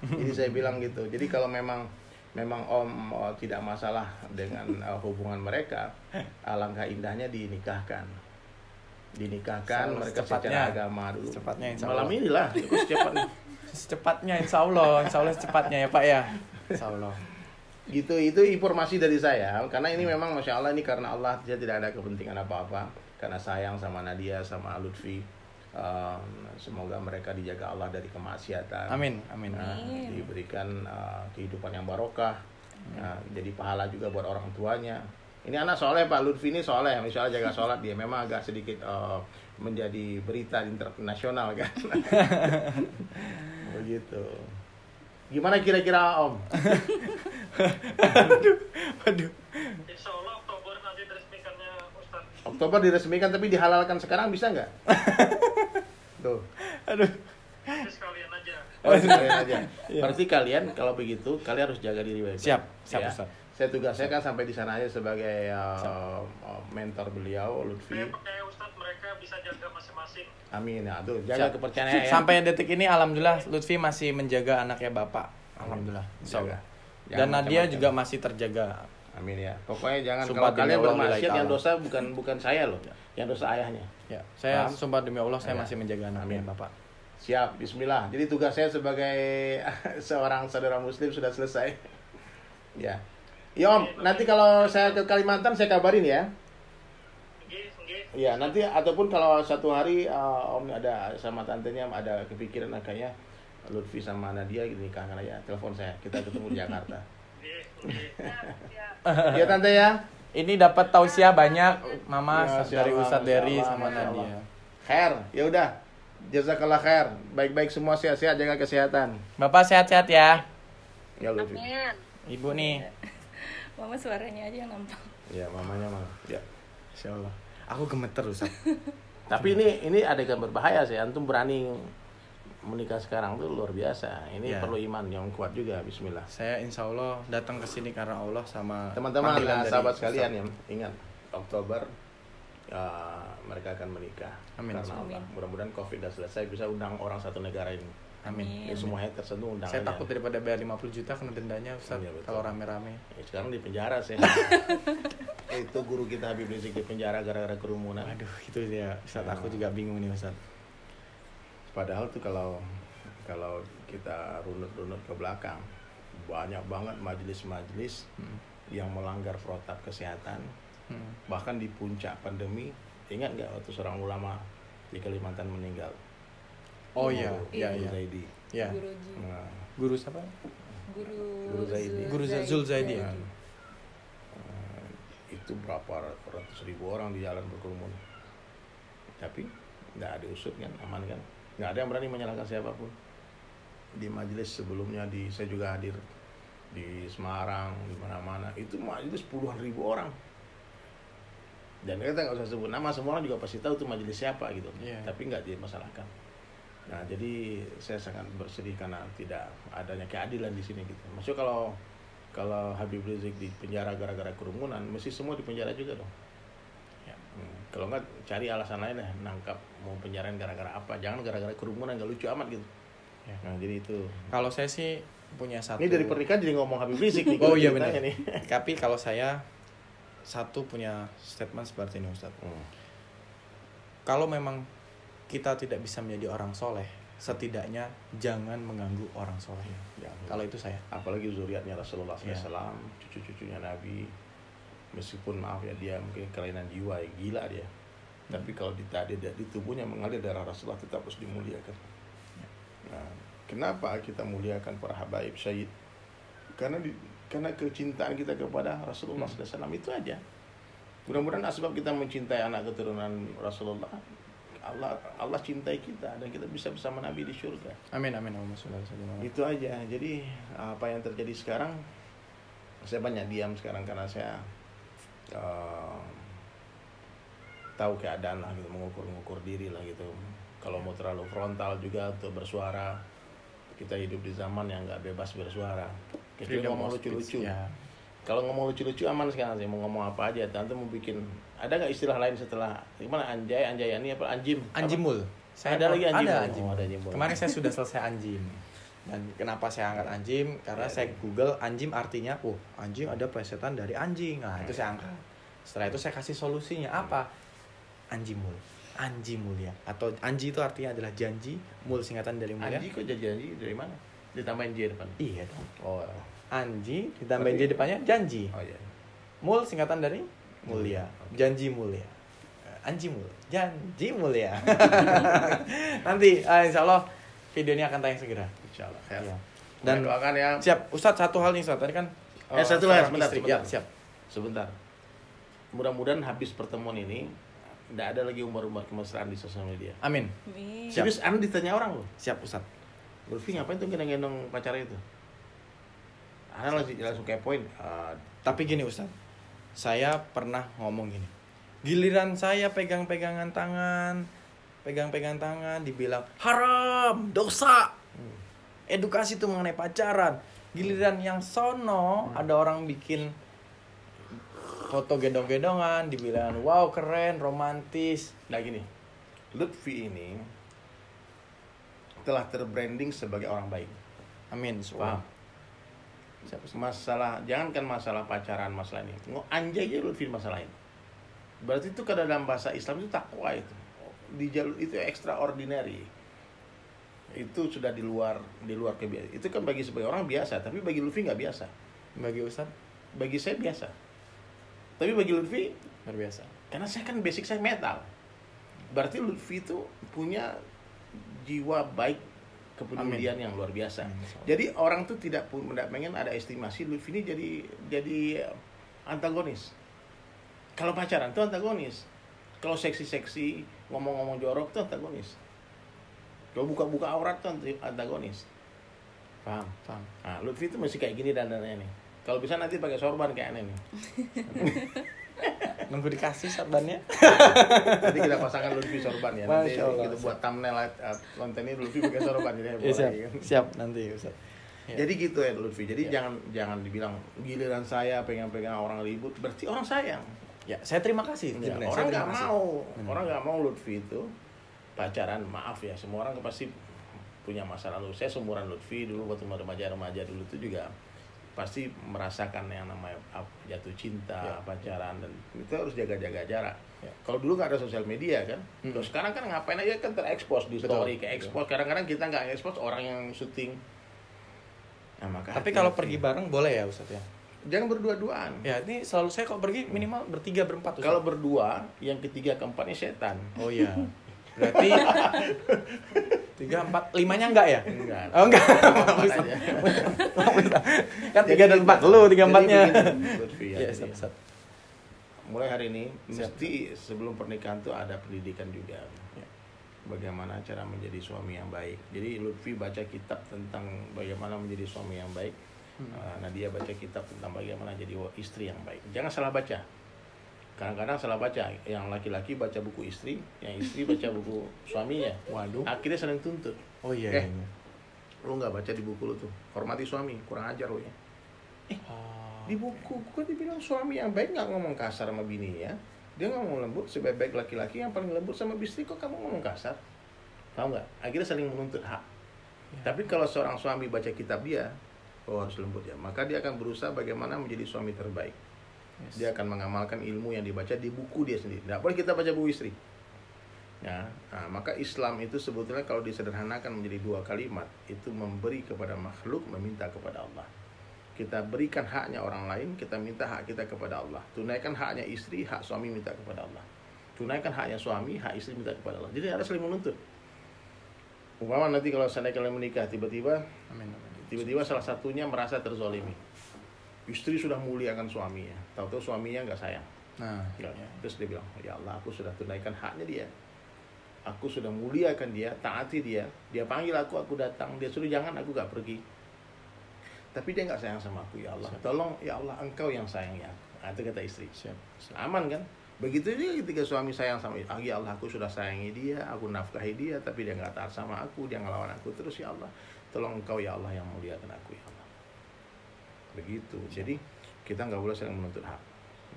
S2: Jadi saya bilang gitu. Jadi kalau memang Om tidak masalah dengan hubungan mereka, alangkah indahnya dinikahkan mereka secara agama dulu.
S1: Secepatnya insya
S2: Malam
S1: Allah.
S2: inilah
S1: Secepatnya insya Allah secepatnya ya Pak ya. Insya Allah.
S2: Gitu, itu informasi dari saya. Karena ini memang Masya Allah, ini karena Allah, saya tidak ada kepentingan apa-apa. Karena sayang sama Nadia, sama Lutfi. Semoga mereka dijaga Allah dari kemaksiatan.
S1: Amin.
S2: Diberikan kehidupan yang barokah. Jadi pahala juga buat orang tuanya. Ini anak soleh Pak Lutfi, ini soleh, Masya Allah jaga sholat dia. Memang agak sedikit menjadi berita internasional kan. Begitu. Gimana kira-kira Om?
S1: Aduh.
S4: Insya Allah Oktober nanti diresmikannya Ustaz.
S2: Oktober diresmikan tapi dihalalkan sekarang bisa nggak? Tuh.
S1: Aduh.
S4: Nanti sekalian aja.
S2: Oh, sekalian aja. Berarti kalian kalau begitu kalian harus jaga diri baik-baik.
S1: Siap
S2: Ya.
S1: Ustaz.
S2: Saya tugasnya kan sampai di sana aja sebagai mentor beliau Lutfi.
S4: Saya percaya Ustaz mereka bisa jaga masing-masing.
S2: Amin ya. Tuh, jaga
S1: Siap.
S2: kepercayaan ya.
S1: Sampai detik ini alhamdulillah Lutfi masih menjaga anaknya Bapak. Alhamdulillah.
S2: Jaga.
S1: Dan Nadia
S2: macam-macam.
S1: juga masih terjaga.
S2: Amin ya. Pokoknya jangan
S1: Sumpah
S2: kalau
S1: demi
S2: kalian
S1: Allah,
S2: bermaksiat
S1: lillahi
S2: yang
S1: ta'ala.
S2: dosa bukan saya loh. Yang dosa ayahnya.
S1: Ya, saya
S2: Paham?
S1: sumpah demi Allah saya
S2: Ya.
S1: masih menjaga anaknya
S2: Amin.
S1: Bapak.
S2: Siap, bismillah. Jadi tugas saya sebagai seorang saudara muslim sudah selesai. Ya. Ya Om, nanti kalau saya ke Kalimantan saya kabarin ya.
S4: Nggih.
S2: Ya, nanti ataupun kalau satu hari Om ada sama tantenya ada kepikiran kayaknya Lutfi sama Nadia gitu nikahkan aja, telepon saya. Kita ketemu di Jakarta.
S4: Nggih.
S2: Ya Tante ya.
S1: Ini dapat tausiah banyak Mama
S2: Masya
S1: dari
S2: Allah,
S1: Ustadz
S2: Masya
S1: Dery
S2: Allah,
S1: sama
S2: Masya Allah.
S1: Nadia.
S2: Khair, ya udah. Jazakallah khair. Baik-baik semua, sehat-sehat, jaga kesehatan.
S1: Bapak sehat-sehat ya.
S2: Ya Lutfi.
S1: Ibu nih.
S3: Mama suaranya aja yang nampak.
S2: Ya, mamanya mah. Ya.
S1: Insya Allah. Aku gemeter Ustaz.
S2: Tapi ini adegan berbahaya sih. Antum berani menikah sekarang tuh luar biasa. Ini
S1: Ya.
S2: perlu iman yang kuat juga. Bismillah.
S1: Saya insya Allah datang ke sini karena Allah sama
S2: Teman-teman,
S1: panggilan dari
S2: sahabat
S1: Ustaz.
S2: sekalian yang ingat Oktober mereka akan menikah.
S1: Amin.
S2: Karena Allah.
S3: Amin.
S2: Mudah-mudahan Covid sudah selesai bisa undang orang satu negara ini.
S1: Amin.
S2: Ya, semua haters itu undang
S1: Saya
S2: aja.
S1: takut daripada bayar 50 juta kena dendanya Ustaz
S2: Iya, betul.
S1: kalau rame-rame.
S2: Ya, sekarang di penjara sih. Itu guru kita Habib Rizik di penjara gara-gara kerumunan.
S1: Aduh, itu dia Ustaz. Aku juga bingung nih Ustaz.
S2: Padahal tuh kalau kita runut-runut ke belakang banyak banget majelis-majelis yang melanggar protap kesehatan. Bahkan di puncak pandemi, ingat nggak waktu seorang ulama di Kalimantan meninggal?
S1: Oh iya, iya
S2: Guru
S1: iya.
S2: Zaidi.
S1: Iya.
S3: Guruji.
S2: Nah,
S1: Guru siapa?
S2: Guru Zaidi.
S1: Guru Zul Zaidi ya.
S2: Itu berapa ratus ribu orang di jalan berkerumun. Tapi nggak ada usut kan, aman kan? Nggak ada yang berani menyalahkan siapapun. Di majelis sebelumnya saya juga hadir di Semarang, di mana-mana. Itu majelis puluhan ribu orang. Dan kita nggak usah sebut nama, semua orang juga pasti tahu itu majelis siapa gitu.
S1: Iya.
S2: Tapi nggak dimasalahkan. Nah, jadi saya sangat bersedih karena tidak adanya keadilan di sini gitu. Maksudnya kalau Habib Rizik di penjara gara-gara kerumunan, mesti semua di penjara juga dong.
S1: Ya.
S2: Kalau nggak cari alasan lain lah, nangkap mau penjarain gara-gara apa? Jangan gara-gara kerumunan, nggak lucu amat gitu.
S1: Ya.
S2: Nah, jadi itu.
S1: Kalau saya sih punya satu.
S2: Ini dari pernikahan jadi ngomong Habib Rizik nih.
S1: Oh iya
S2: ceritanya
S1: benar.
S2: nih.
S1: Tapi kalau saya satu punya statement seperti ini Ustaz. Kalau memang kita tidak bisa menjadi orang soleh, setidaknya jangan mengganggu orang soleh.
S2: Ya,
S1: Kalau itu saya.
S2: apalagi zuriatnya Rasulullah
S1: Ya.
S2: SAW, cucu-cucunya Nabi, meskipun maaf ya dia mungkin kelainan jiwa ya, gila dia, tapi kalau di tubuhnya mengalir darah Rasulullah tetap harus dimuliakan. Nah, kenapa kita muliakan para habaib syahid? Karena kecintaan kita kepada Rasulullah SAW itu aja. Mudah-mudahan asbab kita mencintai anak keturunan Rasulullah, Allah cintai kita dan kita bisa bersama Nabi di surga.
S1: Amin amin Allahumma sholli ala sayyidina Muhammad.
S2: Itu aja. Jadi apa yang terjadi sekarang, saya banyak diam sekarang karena saya tahu keadaan lah gitu, mengukur diri lah gitu. Kalau mau terlalu frontal juga untuk bersuara, kita hidup di zaman yang nggak bebas bersuara. Kecuali
S1: Freedom
S2: ngomong
S1: of speech,
S2: lucu-lucu.
S1: ya.
S2: Kalau ngomong lucu-lucu aman sekarang sih, mau ngomong apa aja. Tante mau bikin, ada nggak istilah lain setelah gimana anjay, anjayani apa anjim?
S1: Anjimul.
S2: Ada lagi anjim.
S1: Ada anjim.
S2: Ada anjimul.
S1: Kemarin saya sudah selesai anjim. Dan kenapa saya angkat anjim? Karena saya Google anjim artinya, anjing ada plesetan dari anjing. Nah, itu saya angkat. Setelah itu saya kasih solusinya apa? Anjimul. Anji mulia. Atau anji itu artinya adalah janji, mul singkatan dari mulia.
S2: Anji kok janji dari mana? Ditambahin J depan.
S1: Iya dong.
S2: Oh.
S1: Anji ditambahin J depannya janji.
S2: Oh iya.
S1: Mul singkatan dari mulia. Janji mulia. Anji mulia. Janji mulia. Nanti insya Allah video ini akan tayang segera.
S2: Insya Allah. Ya.
S1: Iya.
S2: Dan
S1: Dan
S2: doakan ya.
S1: siap, Ustadz satu hal nih Ustadz. Tadi kan
S2: Satu lagi
S1: seorang
S2: sebentar,
S1: istri.
S2: sebentar.
S1: Ya, siap.
S2: Sebentar. Mudah-mudahan habis pertemuan ini tidak ada lagi umbar-umbar kemesraan di sosial media.
S1: Amin.
S3: Amin.
S1: Siap.
S2: Serius, Anda ditanya orang loh.
S1: Siap Ustadz.
S2: Lutfi ngapain tuh gendong pacarnya itu? Anda langsung kepoin.
S1: Tapi gini Ustadz, saya pernah ngomong gini. Giliran saya pegang-pegangan tangan, dibilang haram, dosa. Edukasi itu mengenai pacaran. Giliran yang sono ada orang bikin foto gendong-gendongan, dibilang wow keren, romantis.
S2: Nah gini, Lutfi ini telah terbranding sebagai orang baik.
S1: Amin.
S2: Paham? Masalah, jangankan masalah pacaran, masalah ini. Anjay aja Lutfi masalahin. Berarti itu kalau dalam bahasa Islam itu takwa itu. Di jalur itu extraordinary. Itu sudah di luar kebiasaan. Itu kan bagi sebagai orang biasa, tapi bagi Lutfi nggak biasa.
S1: Bagi Ustadz
S2: Bagi saya biasa. Tapi bagi Lutfi
S1: luar biasa.
S2: karena saya kan basic saya metal. Berarti Lutfi itu punya jiwa baik, kepedulian yang luar biasa.
S1: Amin.
S2: Jadi orang tuh tidak pengen ada estimasi Lutfi ini jadi antagonis. Kalau pacaran tuh antagonis. Kalau seksi-seksi, ngomong-ngomong jorok tuh antagonis. Kalau buka-buka aurat tuh antagonis. Paham? Nah, Lutfi itu masih kayak gini dandannya nih. Kalau bisa nanti pakai sorban kayak aneh nih.
S1: Nunggu dikasih sorbannya.
S2: Nanti kita pasangkan Lutfi sorban ya. Nanti
S1: Masya Allah,
S2: kita buat thumbnail konten ini Lutfi pakai sorban jadi
S1: Ya, siap nanti Ustaz. Ya.
S2: Jadi gitu ya Lutfi. Jadi jangan dibilang giliran saya pegang-pegang orang ribut berarti orang sayang.
S1: Ya, saya terima kasih.
S2: Ya,
S1: sebenarnya.
S2: orang
S1: Saya
S2: nggak
S1: terima kasih.
S2: mau. Orang nggak mau Lutfi itu pacaran. Maaf ya, semua orang pasti punya masa lalu. Saya seumuran Lutfi dulu waktu remaja dulu itu juga pasti merasakan yang namanya jatuh cinta, pacaran, dan itu harus jaga jarak.
S1: Ya.
S2: Kalau dulu nggak ada sosial media kan, terus sekarang kan ngapain aja kan terekspos di story, kayak ekspos. Kadang-kadang kita nggak ekspos orang yang syuting. Nah, maka
S1: Tapi kalau pergi bareng boleh ya Ustaz ya?
S2: jangan berdua-duaan.
S1: Ya, ini selalu saya kalau pergi minimal bertiga berempat Ustaz.
S2: Kalau berdua, yang ketiga keempatnya setan.
S1: Oh iya. Berarti 3, 4, 5-nya enggak ya?
S2: Enggak.
S1: Oh enggak.
S2: Empat aja.
S1: Kan 3 dan 4 lu, 3 4-nya.
S2: Ya,
S1: Ustaz.
S2: mulai hari ini mesti sebelum pernikahan tuh ada pendidikan juga.
S1: Ya.
S2: Bagaimana cara menjadi suami yang baik. Jadi Lutfi baca kitab tentang bagaimana menjadi suami yang baik. Nadia baca kitab tentang bagaimana jadi istri yang baik. Jangan salah baca. Kadang-kadang salah baca. Yang laki-laki baca buku istri, yang istri baca buku suaminya.
S1: Waduh.
S2: Akhirnya saling tuntut.
S1: Oh iya.
S2: Lu nggak baca di buku lu tuh. Hormati suami, kurang ajar lu ya. Di buku kan dibilang suami yang baik nggak ngomong kasar sama bini ya. Dia ngomong lembut, sebaik-baik laki-laki yang paling lembut sama istri, kok kamu ngomong kasar? Tahu nggak? Akhirnya saling menuntut hak. Ya. Tapi kalau seorang suami baca kitab dia, harus lembut ya. Maka dia akan berusaha bagaimana menjadi suami terbaik. Yes. Dia akan mengamalkan ilmu yang dibaca di buku dia sendiri. Tidak boleh kita baca buku istri. Ya, nah, maka Islam itu sebetulnya kalau disederhanakan menjadi 2 kalimat, itu memberi kepada makhluk, meminta kepada Allah. Kita berikan haknya orang lain, kita minta hak kita kepada Allah. Tunaikan haknya istri, hak suami minta kepada Allah. Tunaikan haknya suami, hak istri minta kepada Allah. Jadi harus saling menuntut. Umpama nanti kalau seandainya kalian menikah, tiba-tiba salah satunya merasa terzolimi. Istri sudah muliakan suaminya, tahu-tahu suaminya nggak sayang.
S1: Nah,
S2: ya. Terus dia bilang, ya Allah, aku sudah tunaikan haknya dia. Aku sudah muliakan dia, taati dia. Dia panggil aku datang. Dia suruh jangan, aku nggak pergi. Tapi dia nggak sayang sama aku, ya Allah. Tolong, ya Allah, engkau yang sayangnya. Nah, itu kata istri. Aman kan? Begitu juga ketika suami sayang sama istri. Ya Allah, aku sudah sayangi dia, aku nafkahi dia, tapi dia nggak taat sama aku, dia ngelawan aku terus, ya Allah. Tolong engkau, ya Allah, yang muliakan aku, ya Allah. Begitu. Jadi kita nggak boleh saling menuntut hak.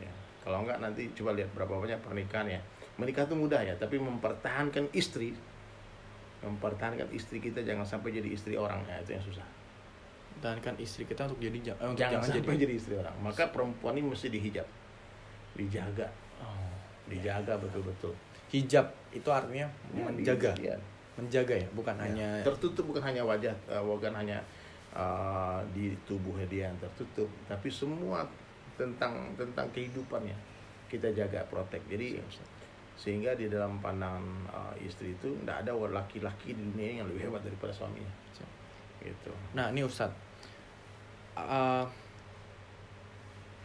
S2: Ya. Kalau enggak nanti coba lihat berapa banyak pernikahan ya. Menikah itu mudah ya, tapi mempertahankan istri kita jangan sampai jadi istri orang, ya itu yang susah.
S1: Pertahankan istri kita untuk jadi
S2: jangan sampai jadi istri orang. Maka perempuan ini mesti dihijab, dijaga, dijaga betul-betul.
S1: Hijab itu artinya menjaga, menjaga ya, bukan
S2: ya,
S1: hanya
S2: tertutup, bukan hanya wajah, bukan hanya di tubuhnya dia yang tertutup, tapi semua tentang kehidupannya kita jaga, protek. Jadi sehingga di dalam pandangan istri itu tidak ada laki-laki di dunia yang lebih hebat daripada suaminya. Gitu.
S1: Nah ini Ustadz,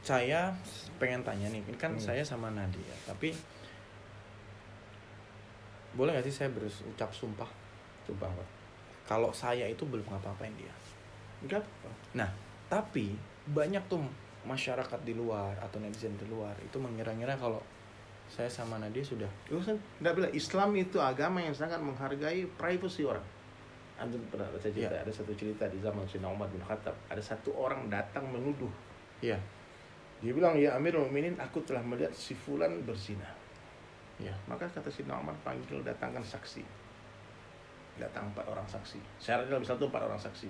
S1: saya pengen tanya nih, ini kan saya sama Nadia, tapi boleh nggak sih saya berucap sumpah?
S2: Sumpah apa?
S1: Kalau saya itu belum ngapa-ngapain dia.
S2: Enggak.
S1: Nah tapi banyak tuh masyarakat di luar atau netizen di luar itu mengira-ngira kalau saya sama Nadia sudah.
S2: Enggak, bilang Islam itu agama yang sangat menghargai privasi orang. Antum pernah baca cerita, ada satu cerita di zaman Sayyidina Umar bin Khattab, ada satu orang datang menuduh.
S1: Iya.
S2: Dia bilang, "Ya Amirul Mukminin, aku telah melihat si fulan berzina."
S1: Ya.
S2: Maka kata Sayyidina Umar, panggil, datangkan saksi. Datang 4 orang saksi. Syaratnya dalam satu 4 orang saksi.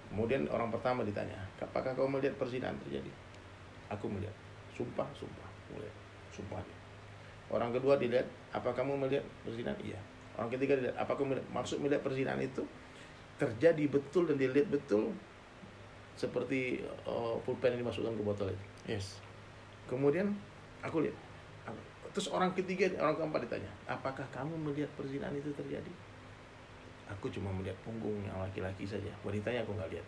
S2: Kemudian orang pertama ditanya, "Apakah kau melihat perzinahan terjadi?" "Aku melihat." "Sumpah?" "Sumpah." Melihat. Sumpah dia. Orang kedua dilihat, "Apa kamu melihat perzinahan?" "Iya." Orang ketiga dilihat, "Apa kamu melihat?" Maksud melihat perzinahan itu terjadi betul dan dilihat betul seperti pulpen yang dimasukkan ke botol itu.
S1: Yes.
S2: Kemudian aku lihat. Terus orang ketiga, orang keempat ditanya, "Apakah kamu melihat perzinahan itu terjadi?" "Aku cuma melihat punggung yang laki-laki saja. Wanitanya aku nggak lihat."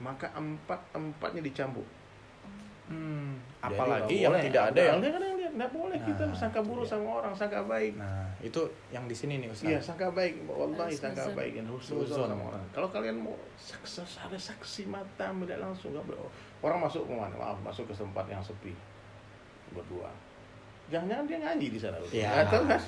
S2: Maka empatnya dicambuk.
S1: Apalagi yang tidak ada yang
S2: lihat, nggak boleh kita sangka buruk sama orang, sangka baik.
S1: Nah itu yang di sini nih Ustaz.
S2: Iya, sangka baik, wallahi sangka baik dan husnuzon sama orang. Kalau kalian mau ada saksi mata melihat langsung, nggak boleh. Orang masuk ke mana? Maaf, masuk ke tempat yang sepi berdua. Jangan-jangan dia ngaji di sana.
S1: Ya,
S2: tahu kan?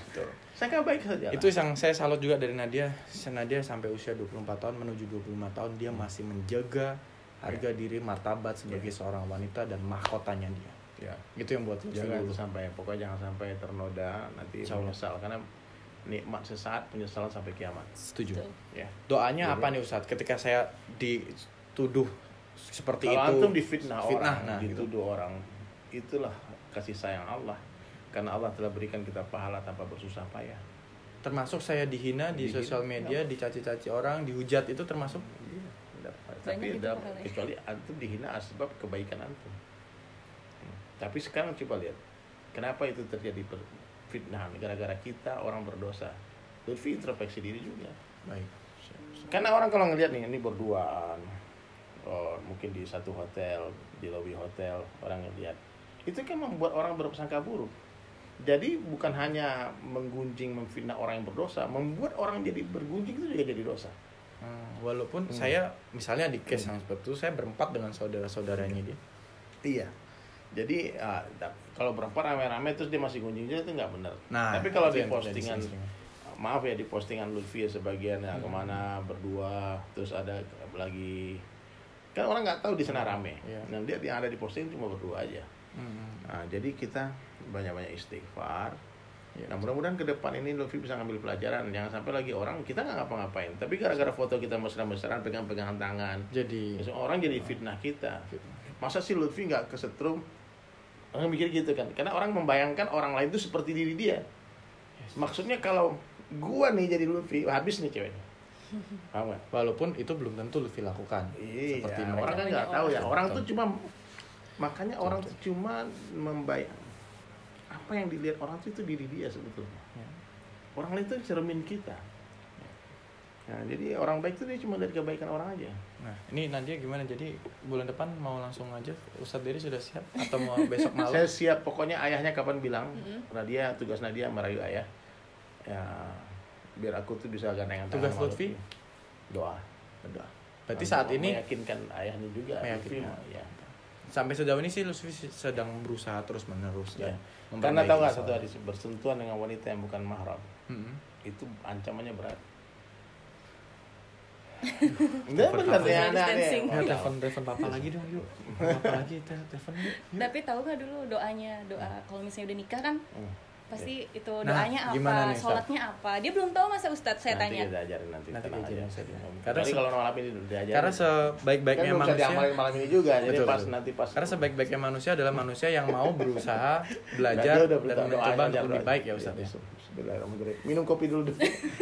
S2: Sangka baik saja.
S1: Itu yang saya salut juga dari Nadia. Nadia sampai usia 24 tahun menuju 25 tahun dia masih menjaga harga diri, martabat sebagai seorang wanita dan mahkotanya dia.
S2: Ya,
S1: itu yang buat
S2: jangan sampai, pokoknya jangan sampai ternoda nanti menyesal, karena nikmat sesaat, penyesalan sampai kiamat.
S1: Setuju.
S2: Ya.
S1: Doanya apa nih Ustadz ketika saya dituduh seperti
S2: kalau
S1: itu?
S2: Antum difitnah orang,
S1: nah,
S2: dituduh gitu. Orang, itulah kasih sayang Allah. Karena Allah telah berikan kita pahala tanpa bersusah payah.
S1: Termasuk saya dihina di sosial media, dicaci-caci orang, dihujat, itu termasuk?
S2: Iya. Tapi kecuali antum dihina sebab kebaikan antum. Tapi sekarang coba lihat, kenapa itu terjadi fitnah? Gara-gara kita orang berdosa. Lutfi introspeksi diri juga.
S1: Baik.
S2: Karena orang kalau ngelihat nih, ini berduaan, mungkin di satu hotel, di lobi hotel, orang ngelihat, itu kan membuat orang berprasangka buruk. Jadi bukan hanya menggunjing, memfitnah orang yang berdosa, membuat orang jadi bergunjing itu juga jadi dosa.
S1: Walaupun saya misalnya di case yang seperti itu saya berempat dengan saudara-saudaranya dia.
S2: Iya. Jadi kalau berempat rame-rame terus dia masih gunjing itu nggak benar.
S1: Nah,
S2: tapi kalau di postingan, maaf ya, di postingan Lutfi sebagian ya kemana berdua, terus ada lagi, kan orang nggak tahu di sana rame. Nah dia yang ada di posting cuma berdua aja. Nah jadi kita banyak-banyak istighfar. Nah mudah-mudahan ke depan ini Lutfi bisa ngambil pelajaran, jangan sampai lagi orang kita nggak ngapa-ngapain, tapi gara-gara foto kita mesra-mesraan pegang-pegangan tangan,
S1: jadi
S2: orang jadi fitnah kita. Masa sih Lutfi nggak kesetrum? Orang mikir gitu kan, karena orang membayangkan orang lain itu seperti diri dia. Maksudnya kalau gua nih jadi Lutfi, habis nih ceweknya. Paham gak?
S1: Walaupun itu belum tentu Lutfi lakukan.
S2: Iya,
S1: seperti
S2: orang kan nggak tahu ya. Orang tuh cuma, makanya orang tuh cuma membayang apa yang dilihat orang itu diri dia sebetulnya. Orang lain itu cermin kita. Nah, jadi orang baik itu dia cuma dari kebaikan orang aja.
S1: Nah, ini Nadia gimana? Jadi bulan depan mau langsung aja? Ustadz Dery sudah siap atau mau besok malam?
S2: Saya siap, pokoknya ayahnya kapan bilang. Nadia, tugas Nadia merayu ayah. Ya, biar aku tuh bisa gandengan tangan.
S1: Tugas Lutfi?
S2: Doa.
S1: Berarti saat ini
S2: meyakinkan ayahnya juga.
S1: Meyakinkan.
S2: Ya.
S1: Sampai sejauh ini sih Lutfi sedang berusaha terus menerus
S2: ya. Karena tahu nggak, satu hari bersentuhan dengan wanita yang bukan mahram, itu ancamannya berat. Enggak benar ya
S3: distancing.
S1: Telepon papa lagi dong yuk. Papa lagi telepon yuk.
S3: Tapi tahu gak dulu doa kalau misalnya udah nikah kan pasti itu
S1: Nah,
S3: doanya
S1: gimana
S3: apa,
S1: nih, Ustaz?
S3: sholatnya apa. Dia belum tahu masa Ustadz, saya
S2: nanti
S3: tanya.
S2: kita ajarin nanti tenang
S1: diajarin,
S2: aja.
S1: Ustaz, ya.
S2: Karena kalau malam ini diajarin.
S1: Karena sebaik-baiknya
S2: kan
S1: manusia.
S2: diamalin malam ini juga. Jadi
S1: Betul,
S2: pas
S1: betul.
S2: nanti pas.
S1: Karena sebaik-baiknya manusia adalah manusia yang mau berusaha, belajar
S2: Nah, dia udah
S1: dan mencoba untuk
S2: doanya,
S1: lebih baik ya Ustaz ya.
S2: Bismillahirrahmanirrahim. Minum kopi dulu.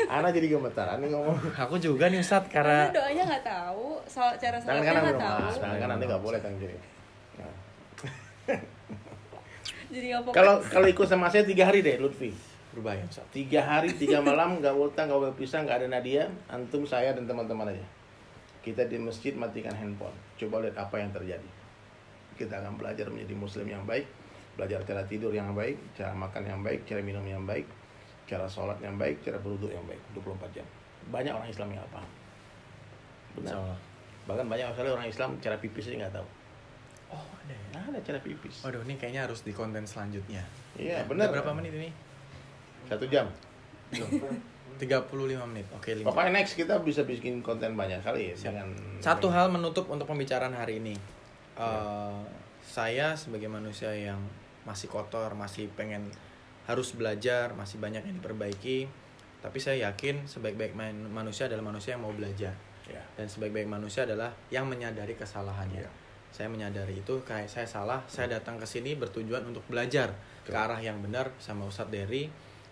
S2: Ana jadi gemetar. Ana ngomong.
S1: Aku juga nih Ustaz
S3: Karena
S1: karena
S3: doanya nggak tahu, soal cara
S2: Tangan
S3: sholatnya
S2: kanan
S3: nggak
S2: dong.
S3: tahu.
S2: Tangan kanan nanti nggak boleh Kang Jiri. Nah.
S3: Jadi nggak fokus.
S2: Kalau ikut sama saya 3 hari deh Lutfi.
S1: berbahaya Ustaz.
S2: 3 hari 3 malam nggak ultah nggak boleh pisah nggak ada Nadia, antum saya dan teman-teman aja. Kita di masjid matikan handphone. Coba lihat apa yang terjadi. Kita akan belajar menjadi muslim yang baik, belajar cara tidur yang baik, cara makan yang baik, cara minum yang baik, cara sholat yang baik, cara berwudu yang baik 24 jam. Banyak orang Islam yang nggak paham. Benar.
S1: Insyaallah.
S2: Bahkan banyak sekali orang Islam cara pipis aja nggak tahu.
S1: Oh, ada ya.
S2: Nah, ada cara pipis.
S1: Waduh, ini kayaknya harus di konten selanjutnya.
S2: Iya,
S1: Udah
S2: benar.
S1: berapa menit ini?
S2: 1 jam.
S1: 35 menit. Oke, 5.
S2: Pokoknya next kita bisa bikin konten banyak kali ya. Dengan
S1: Satu hal menutup untuk pembicaraan hari ini. Saya sebagai manusia yang masih kotor, masih pengen harus belajar, masih banyak yang diperbaiki. Tapi saya yakin sebaik-baik manusia adalah manusia yang mau belajar.
S2: Ya.
S1: Dan sebaik-baik manusia adalah yang menyadari kesalahannya.
S2: Ya.
S1: Saya menyadari itu, kayak saya salah, saya datang ke sini bertujuan untuk belajar ke arah yang benar sama Ustadz Dery.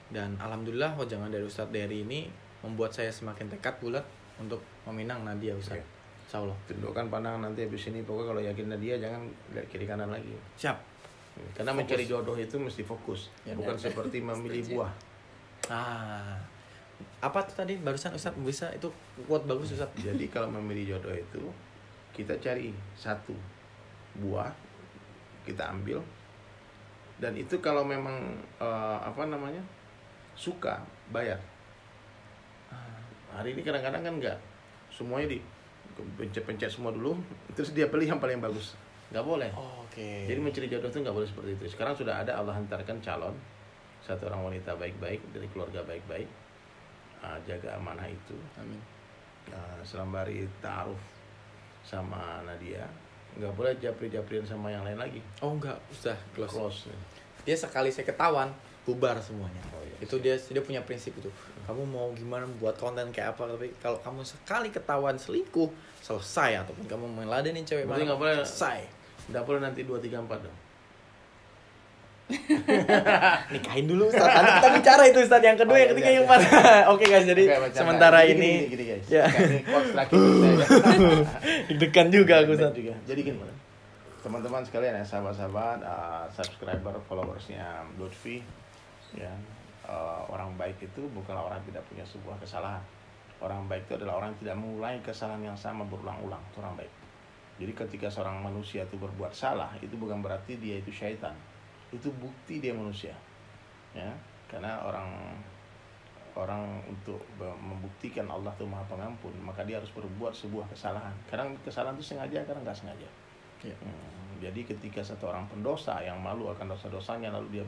S1: Dan alhamdulillah wajangan dari Ustadz Dery ini membuat saya semakin tekad bulat untuk meminang Nadia Ustadz. Insyaallah.
S2: Tundukkan pandangan nanti habis ini. Pokoknya kalau yakin Nadia jangan lihat kiri kanan lagi.
S1: Siap.
S2: Karena
S1: Fokus.
S2: mencari jodoh itu mesti fokus,
S1: Ya,
S2: bukan seperti memilih buah.
S1: Apa tuh tadi barusan Ustadz bisa itu quote bagus Ustadz.
S2: Jadi kalau memilih jodoh itu kita cari satu buah, kita ambil, dan itu kalau memang suka bayar. Hari ini kadang-kadang kan enggak, semuanya di pencet-pencet semua dulu, terus dia pilih yang paling bagus. Nggak boleh.
S1: Oke.
S2: Jadi mencari jodoh itu nggak boleh seperti itu. Sekarang sudah ada, Allah hantarkan calon satu orang wanita baik-baik dari keluarga baik-baik. Jaga amanah itu.
S1: Amin.
S2: Selambari ta'aruf sama Nadia. Nggak boleh japri-japrian sama yang lain lagi.
S1: Oh enggak, sudah
S2: Close.
S1: Dia sekali saya ketahuan bubar semuanya.
S2: Oh, iya.
S1: Itu dia punya prinsip itu. Kamu mau gimana buat konten kayak apa, tapi kalau kamu sekali ketahuan selingkuh, selesai. Ataupun kamu meladenin cewek
S2: Berarti
S1: mana,
S2: nggak boleh.
S1: selesai.
S2: Nggak boleh nanti 2, 3, 4 dong.
S1: Nikahin dulu Ustaz. Nanti kita bicara itu Ustaz, yang kedua, yang ketiga, yang mana. Oke guys, jadi
S2: Oke, bercanda.
S1: sementara
S2: Gini,
S1: ini
S2: gini, guys.
S1: ya.
S2: Ini quotes terakhir saya.
S1: Deg-degan juga aku Ustaz.
S2: Juga. Jadi gini, teman-teman sekalian ya, sahabat-sahabat, subscriber, followersnya Lutfi, ya, orang baik itu bukanlah orang yang tidak punya sebuah kesalahan. Orang baik itu adalah orang yang tidak mengulangi kesalahan yang sama berulang-ulang. Itu orang baik. Jadi ketika seorang manusia itu berbuat salah, itu bukan berarti dia itu syaitan. Itu bukti dia manusia. Ya, karena orang untuk membuktikan Allah itu Maha Pengampun, maka dia harus berbuat sebuah kesalahan. Kadang kesalahan itu sengaja, kadang nggak sengaja.
S1: Ya.
S2: Jadi ketika satu orang pendosa yang malu akan dosa-dosanya, lalu dia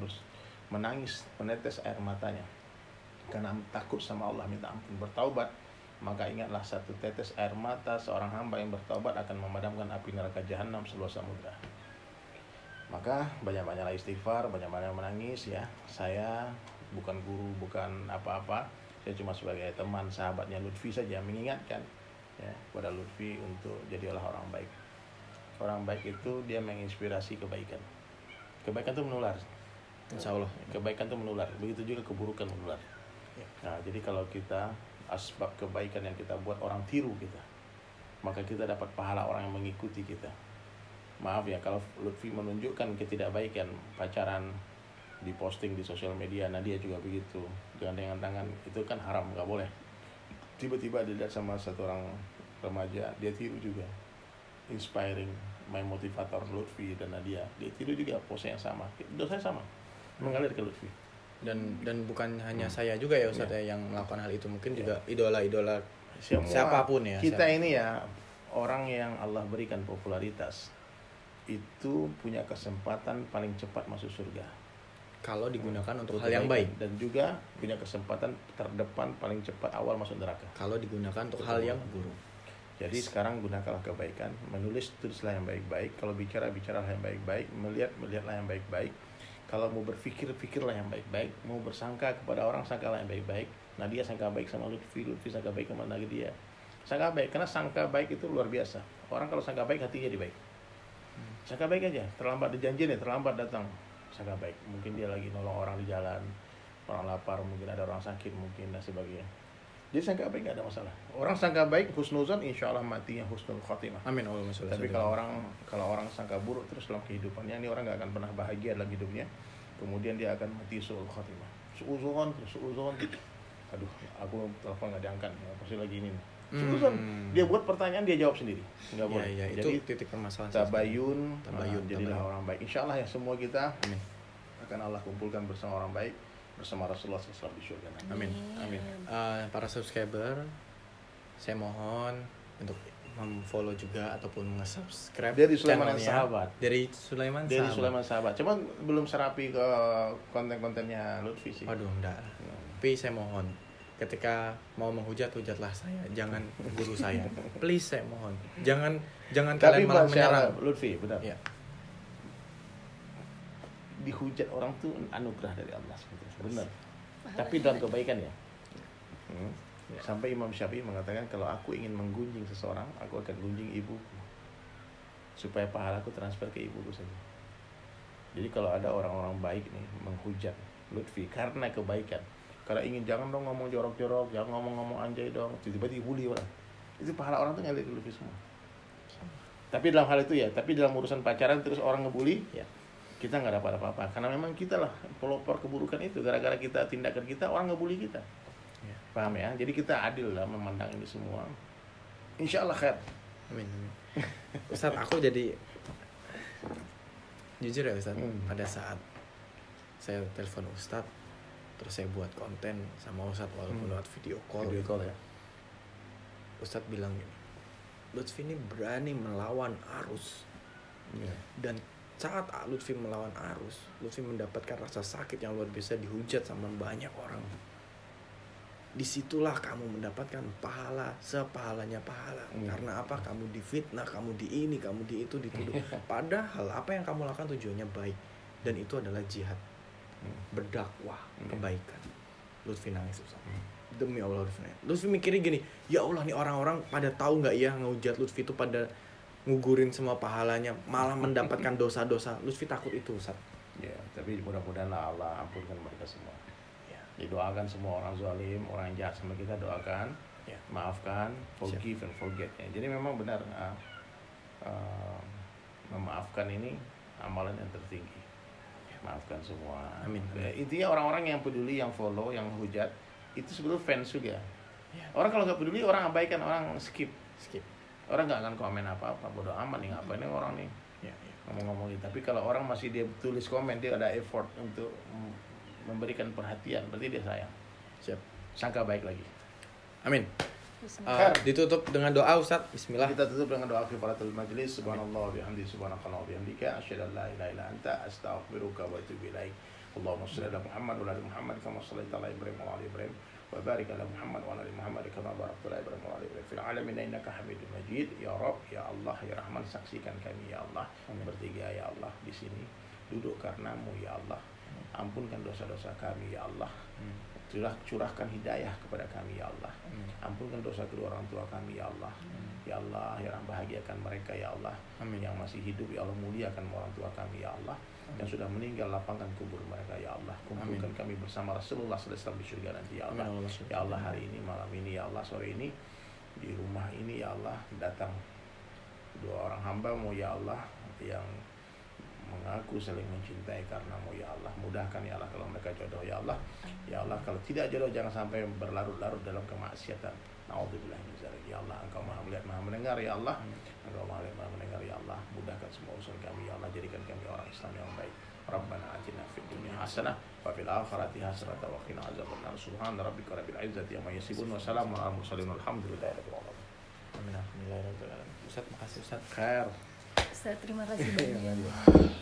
S2: menangis, menetes air matanya karena takut sama Allah, minta ampun, bertaubat, maka ingatlah satu tetes air mata seorang hamba yang bertaubat akan memadamkan api neraka jahanam seluas samudra. Maka banyak-banyaklah istighfar, banyak-banyak menangis ya. Saya bukan guru, bukan apa-apa. Saya cuma sebagai teman sahabatnya Lutfi saja mengingatkan ya kepada Lutfi untuk jadilah orang baik. Orang baik itu dia menginspirasi kebaikan. Kebaikan itu menular.
S1: Insya Allah.
S2: Kebaikan itu menular. Begitu juga keburukan menular. Nah, jadi kalau kita asbab kebaikan yang kita buat orang tiru kita, maka kita dapat pahala orang yang mengikuti kita. Maaf ya kalau Lutfi menunjukkan ketidakbaikan, pacaran diposting di sosial media, nah dia juga begitu, gandengan tangan, itu kan haram, nggak boleh. Tiba-tiba dilihat sama satu orang remaja, dia tiru juga, inspiring, main motivator Lutfi dan Nadia, dia tiru juga pose yang sama, dosanya sama, mengalir ke Lutfi.
S1: Dan bukan hanya saya juga ya Ustaz ya yang melakukan hal itu, mungkin juga idola-idola
S2: Semua,
S1: siapapun ya.
S2: Kita ini ya orang yang Allah berikan popularitas itu punya kesempatan paling cepat masuk surga
S1: kalau digunakan untuk hal
S2: kebaikan,
S1: yang baik,
S2: dan juga punya kesempatan terdepan paling cepat awal masuk neraka
S1: kalau digunakan untuk hal yang buruk.
S2: Jadi sekarang gunakanlah kebaikan, tulislah yang baik-baik, kalau bicaralah yang baik-baik, melihatlah yang baik-baik. Kalau mau berpikirlah yang baik-baik, mau bersangka kepada orang sangkalah yang baik-baik. Nadia sangka baik sama Lutfi sangka baik sama Nadia. Sangka baik, karena sangka baik itu luar biasa. Orang kalau sangka baik hatinya jadi baik. Sangka baik aja, terlambat dijanjiin terlambat datang. Sangka baik, mungkin dia lagi nolong orang di jalan, orang lapar, mungkin ada orang sakit mungkin dan sebagainya. Jadi sangka baik gak ada masalah. Orang sangka baik husnuzon, insya Allah matinya husnul khotimah.
S1: Amin.
S2: Tapi kalau orang sangka buruk terus dalam kehidupannya, ini orang gak akan pernah bahagia dalam hidupnya. Kemudian dia akan mati suul khotimah. Suuzon. Aduh, aku telepon gak diangkat. Pasti lagi ini. Suuzon. Dia buat pertanyaan, dia jawab sendiri. Nggak boleh.
S1: Ya,
S2: jadi
S1: itu titik permasalahan.
S2: Tabayun. Jadilah orang baik. Insya Allah ya semua kita akan Allah kumpulkan bersama orang baik, bersama Rasulullah SAW di surga.
S1: Amin. Para subscriber, saya mohon untuk memfollow juga ataupun nge-subscribe
S2: dari Sulaiman Sahabat.
S1: Dari Sulaiman
S2: Sahabat. Cuma belum serapi ke konten-kontennya Lutfi sih.
S1: Waduh, enggak. Tapi saya mohon, ketika mau menghujat, hujatlah saya, jangan guru saya. Please, saya mohon. Jangan kalian malah menyerang.
S2: Lutfi, benar.
S1: Ya.
S2: Dihujat orang tuh anugerah dari Allah sebetulnya. Benar. Tapi dalam kebaikan ya. Sampai Imam Syafi'i mengatakan kalau aku ingin menggunjing seseorang, aku akan gunjing ibuku. Supaya pahalaku transfer ke ibuku saja. Jadi kalau ada orang-orang baik nih menghujat Lutfi karena kebaikan, karena ingin jangan dong ngomong jorok-jorok, jangan ngomong anjay dong, tiba-tiba dibully orang. Itu pahala orang tuh ngalir ke Lutfi semua. Tapi dalam hal itu ya, tapi dalam urusan pacaran terus orang ngebully, ya kita nggak dapat apa-apa, karena memang kita lah pelopor keburukan itu. Gara-gara kita tindakan kita orang ngebully kita, paham ya? Jadi kita adil lah memandang ini semua. Insya Allah khair.
S1: Amin. Ustadz, aku jadi jujur ya Ustadz, pada saat saya telepon Ustadz, terus saya buat konten sama Ustadz walaupun lewat video call
S2: ya.
S1: Ustadz bilang gini, Lutfi ini berani melawan arus, dan saat Lutfi melawan arus, Lutfi mendapatkan rasa sakit yang luar biasa, dihujat sama banyak orang. Disitulah kamu mendapatkan pahala sepahalanya pahala. Karena apa? Kamu difitnah, kamu di ini, kamu di itu, dituduh. Padahal apa yang kamu lakukan tujuannya baik, dan itu adalah jihad, berdakwah kebaikan. Lutfi nangis Ustaz. Demi Allah Lutfi nangis. Lutfi mikirnya gini, ya Allah nih orang-orang pada tahu nggak ya ngehujat Lutfi itu pada ngugurin semua pahalanya, malah mendapatkan dosa-dosa. Lutfi takut itu Ustaz.
S2: Ya, tapi mudah-mudahan Allah ampunkan mereka semua. Ya, didoakan semua orang zalim, orang yang jahat sama kita, doakan, maafkan, forgive and forget. Ya, jadi memang benar memaafkan ini amalan yang tertinggi. Maafkan semua.
S1: Amin.
S2: Intinya orang-orang yang peduli, yang follow, yang hujat, itu sebetulnya fans juga. Orang kalau nggak peduli, orang abaikan, orang skip. Orang nggak akan komen apa-apa, bodoh amat nih, ngapain nih orang nih ngomong-ngomong gitu. Tapi kalau orang masih dia tulis komen, dia ada effort untuk memberikan perhatian, berarti dia sayang.
S1: Siap.
S2: Sangka baik lagi.
S1: Amin. Ditutup dengan doa Ustaz. Bismillah.
S2: Kita tutup dengan doa kifaratul majlis. Subhanallah wa bihamdi, subhanakallah wa bihamdika, asyhadu an la ilaha illa anta, astaghfiruka wa atubu ilaik. Allahumma shalli ala Muhammad wa ala Muhammad kama shallaita ala Ibrahim wa ala Ibrahim. وبارك على محمد وعلى ال محمد كما باركت على ابراهيم وعلى ابراهيم في العالمين انك حميد مجيد. Ya Rabb, ya Allah, ya Rahman, saksikan kami ya Allah bertiga ya Allah di sini duduk karenamu ya Allah. Ampunkan dosa-dosa kami ya Allah. Curahkan hidayah kepada kami ya Allah. Ampunkan dosa kedua orang tua kami ya Allah. Ya Allah, ya Rahman, bahagiakan mereka ya Allah. Yang masih hidup ya Allah, muliakan orang tua kami ya Allah. Yang sudah meninggal, lapangkan kubur mereka ya Allah. Kumpulkan kami bersama Rasulullah SAW di surga nanti ya Allah. Ya Allah, hari ini, malam ini ya Allah, sore ini di rumah ini ya Allah, datang dua orang hamba-Mu ya Allah yang mengaku saling mencintai karenamu ya Allah. Mudahkan ya Allah kalau mereka jodoh ya Allah. Ya Allah, kalau tidak jodoh jangan sampai berlarut-larut dalam kemaksiatan. Na'udzubillah min dzalik ya Allah. Engkau Maha melihat, Maha mendengar ya Allah. Engkau Maha melihat, Maha mendengar ya Allah. Mudahkan semua urusan kami ya Allah. Jadikan kami orang Islam yang baik. Rabbana atina fid dunya hasanah wa fil akhirati hasanah wa qina adzabannar. Subhana rabbika rabbil izzati amma yasifun wa salamun alal mursalin walhamdulillahi rabbil alamin.
S1: Amin. Alhamdulillah rabbil alamin. Ustaz, makasih Ustaz.
S2: Khair.
S3: Ustaz, terima kasih banyak.